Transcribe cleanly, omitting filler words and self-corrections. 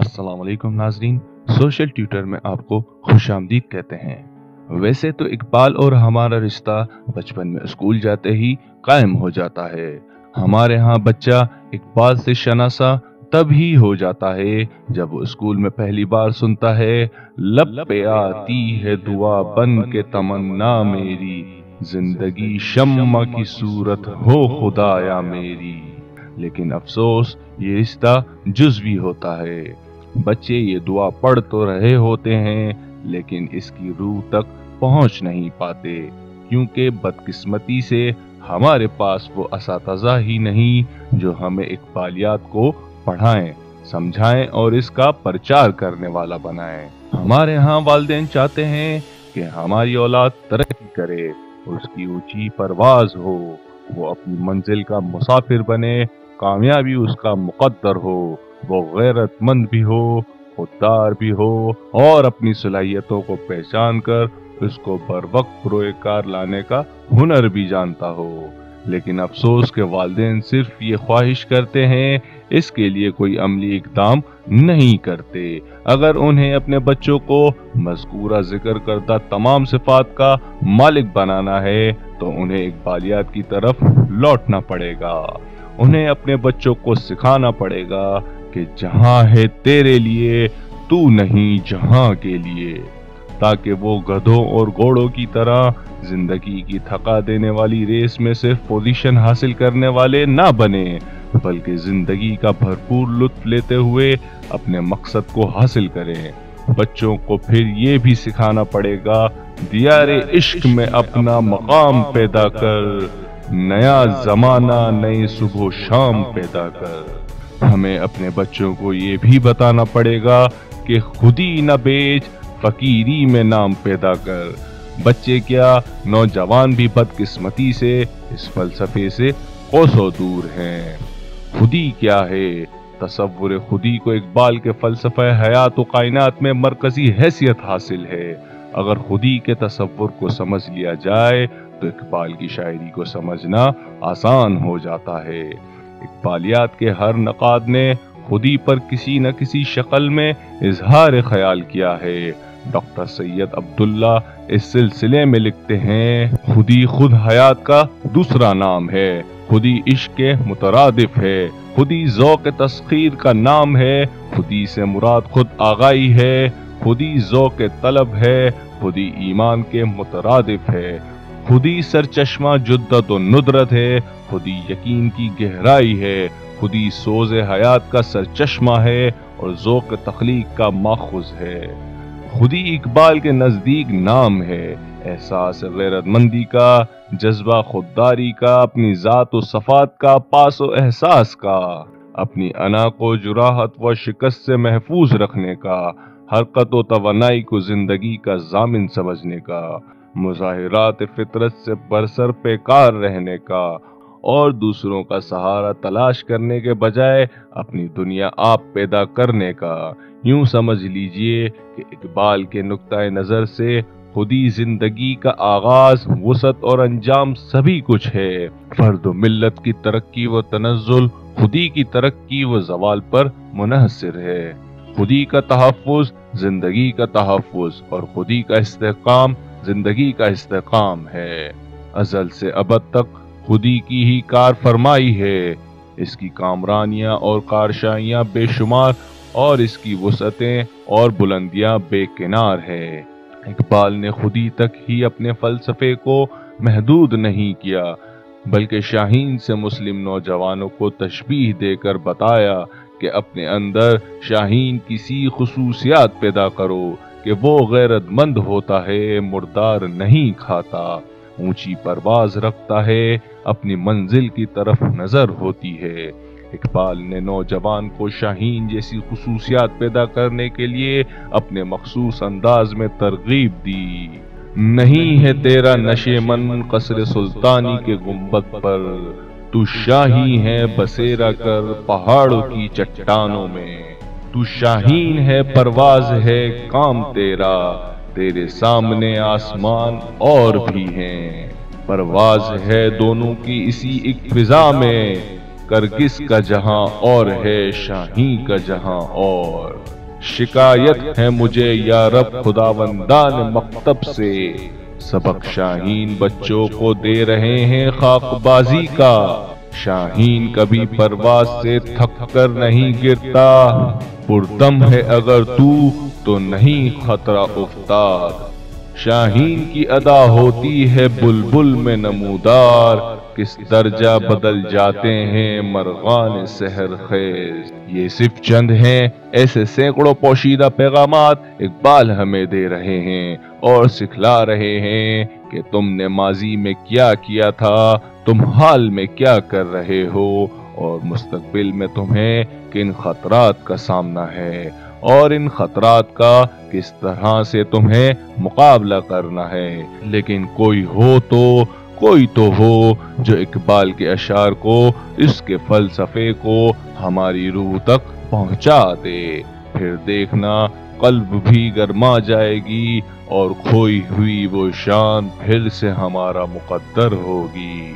अस्सलाम वालेकुम नाजरीन। सोशल ट्यूटर में आपको खुश आमदीद कहते हैं। वैसे तो इकबाल और हमारा रिश्ता बचपन में स्कूल जाते ही कायम हो जाता है। हमारे यहाँ बच्चा इकबाल से शनासा तब ही हो जाता है जब वो स्कूल में पहली बार सुनता है, लब पे आती है दुआ बन के तमन्ना मेरी, जिंदगी शम्मा की सूरत हो खुदाया मेरी। लेकिन अफसोस ये रिश्ता जुज़वी होता है। बच्चे ये दुआ पढ़ तो रहे होते हैं लेकिन इसकी रूह तक पहुंच नहीं पाते, क्योंकि बदकिस्मती से हमारे पास वो असातिज़ा ही नहीं जो हमें इकबालियात को पढ़ाएं, समझाएं और इसका प्रचार करने वाला बनाएं। हमारे यहाँ वालिदैन चाहते हैं कि हमारी औलाद तरक्की करे, उसकी ऊंची परवाज हो, वो अपनी मंजिल का मुसाफिर बने, कामयाबी उसका मुकद्दर हो, वो गैरतमंद भी हो, खुददार भी हो और अपनी सलाहियतों को पहचान कर उसको बरवक्त रोएकार लाने का हुनर भी जानता हो। लेकिन अफसोस के वालिदैन सिर्फ ये ख्वाहिश करते हैं, इसके लिए कोई अमली इक़दाम नहीं करते। अगर उन्हें अपने बच्चों को मज़कूरा जिक्र करदा तमाम सिफात का मालिक बनाना है तो उन्हें इकबालियात की तरफ लौटना पड़ेगा। उन्हें अपने बच्चों को सिखाना पड़ेगा कि जहां है तेरे लिए, तू नहीं जहां के लिए, ताकि वो गधों और घोड़ों की तरह जिंदगी की थका देने वाली रेस में सिर्फ पोजीशन हासिल करने वाले ना बने, बल्कि जिंदगी का भरपूर लुत्फ लेते हुए अपने मकसद को हासिल करें। बच्चों को फिर ये भी सिखाना पड़ेगा, दियारे इश्क में अपना मकाम पैदा कर, नया जमाना नई सुबह शाम पैदा कर। हमें अपने बच्चों को ये भी बताना पड़ेगा कि खुदी न बेच, फकीरी में नाम पैदा कर। बच्चे क्या, नौजवान भी बदकिस्मती से इस फलसफे से कोसों दूर हैं। खुदी क्या है? तसव्वुर खुदी को इकबाल के फलसफे हयात व कायनात में मरकजी हैसियत हासिल है। अगर खुदी के तसव्वुर को समझ लिया जाए तो इकबाल की शायरी को समझना आसान हो जाता है। इकबालियात के हर नकाद ने खुदी पर किसी न किसी शक्ल में इजहार ख्याल किया है। डॉक्टर सैयद अब्दुल्ला इस सिलसिले में लिखते हैं, खुदी खुद हयात का दूसरा नाम है, खुदी इश्क के मुतरादिफ है, खुदी ज़ौक़ तस्खीर का नाम है, खुदी से मुराद खुद आगाई है, खुदी ज़ौक़ तलब है, खुदी ईमान के मुतरादिफ है, खुदी सरचश्मा जुद्दत व नुदरत है, खुदी यकीन की गहराई है, खुदी सोज़ हयात का सरचश्मा है और ज़ौक़ तख्लीक का माखुज़ है। खुदी इकबाल के नज़दीक नाम है, एहसास गैरतमंदी का, जज्बा खुददारी का, अपनी ज़ात व सफ़ात का, पास व एहसास का, अपनी अना को जुराहत व शिकस्त से महफूज रखने का, हरकत व तवानाई को जिंदगी का जामिन समझने का, मुज़ाहिरात फितरत से बरसर पेकार रहने का और दूसरों का सहारा तलाश करने के बजाय अपनी दुनिया आप पैदा करने का। यूं समझ लीजिए कि इकबाल के नुक्ता नज़र से खुदी जिंदगी का आगाज, वसत और अंजाम सभी कुछ है। फर्द व मिल्लत की तरक्की व तनज़्ज़ुल खुदी की तरक्की व ज़वाल पर मुनहसिर है। खुदी का तहफ़्फ़ुज़ जिंदगी का तहफ़्फ़ुज़ और खुदी का इस्तेहकाम जिंदगी का इस्तेहकाम है। अज़ल से अबद तक खुदी की ही कार फरमाई है, इसकी कामरानियां और कारशाइयां बेशुमार और इसकी वसअतें और बुलंदियां बेकिनार है। इकबाल ने खुदी तक ही अपने फलसफे को महदूद नहीं किया, बल्कि शाहीन से मुस्लिम नौजवानों को तशबीह देकर बताया कि अपने अंदर शाहीन की सी खुसूसियात पैदा करो कि वो गैरतमंद होता है, मुर्दार नहीं खाता, ऊंची परवाज रखता है, अपनी मंजिल की तरफ नजर होती है। इकबाल ने नौजवान को शाहीन जैसी खुसूसियात पैदा करने के लिए अपने मखसूस अंदाज में तरगीब दी। नहीं है तेरा नशे मन कसर सुल्तानी के गुंबद पर, तू शाही है बसेरा कर पहाड़ों की चट्टानों में, तू शाहीन है परवाज है काम तेरा, तेरे सामने आसमान और भी हैं, परवाज है दोनों की इसी एक फिजा में, کرگس کا جہاں اور ہے شاہین کا جہاں اور۔ شکایت ہے مجھے یا رب خداوندان مکتب سے، سبق شاہین بچوں کو دے رہے ہیں خاک بازی کا۔ شاہین کبھی پرواز سے تھک کر نہیں گرتا، پردم ہے اگر تو نہیں خطرہ افتاد۔ شاہین کی ادا ہوتی ہے بلبل میں نمودار، کس درجہ بدل جاتے ہیں مرغان سحر خیز۔ یہ صرف چند ہیں ایسے سینکڑوں پوشیدہ پیغامات اقبال ہمیں دے رہے ہیں اور سکھلا رہے ہیں کہ تم نے ماضی میں کیا کیا تھا، تم حال میں کیا کر رہے ہو، اور مستقبل میں تمہیں کن خطرات کا سامنا ہے، اور ان خطرات کا کس طرح سے تمہیں مقابلہ کرنا ہے۔ لیکن کوئی تو ہو جو اقبال کے اشعار کو، اس کے فلسفے کو ہماری روح تک پہنچا دے، پھر دیکھنا قلب بھی گرما جائے گی اور کھوئی ہوئی وہ شان پھر سے ہمارا مقدر ہوگی۔